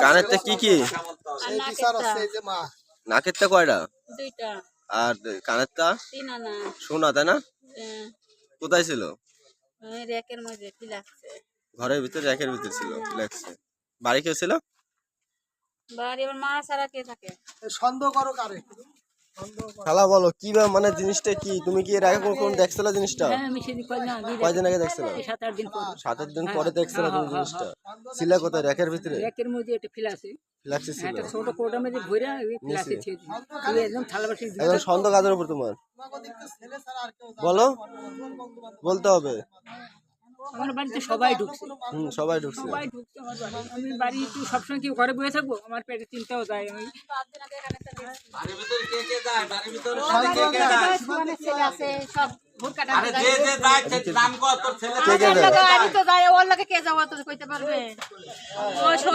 কানেরতে কি কি? আর নাকেরটা কয়টা? দুইটা আর কানেরটা? 3 আনা। সোনা, তাই না? হ্যাঁ, কোথায় ছিল? ওই র্যাকের মধ্যে কি লাগছে? ঘরের ভিতরে, র্যাকের ভিতরে ছিল, লাগছে। বাড়ি কেউ ছিল? বাড়ি আমার মা ছাড়া কে থাকে? সন্দেহ করো কারে? খালা বলো কি মানে জিনিসটা কি? তুমি কি এর আগে কখন দেখছিলে জিনিসটা? হ্যাঁ আমি সেদিন কয়দিন আগে দেখছিলে? 7-8 দিন পর 7-8 দিন পরে দেখছিলে তুমি জিনিসটা? ছিল কোথায়? র্যাকের ভিতরে? র্যাকের মধ্যে একটা ফ্লাসে ফ্ল্যাক্সি ছিল। একটা ছোট কোটার মধ্যে ভরে ওই ফ্লাসে ছিল একদম থালা বাসি একদম সন্দেহ কাজের উপর তোমার। বলো, বলতে হবে। আমার বাড়িতে সবাই ঢুকছে সবাই ঢুকছে। সবাই ঢুকছে আমার বাড়ি। আমি বাড়ি একটু সবসময় কি ঘরে বসে থাকবো? আমার পেটে চিন্তাও যায়। আমি সুমনের ছেলে আছে সব ভোট কাটা কে কে যায়? আমি তো যাই ওর লগে কে যাবো তো কইতে পারবে? ও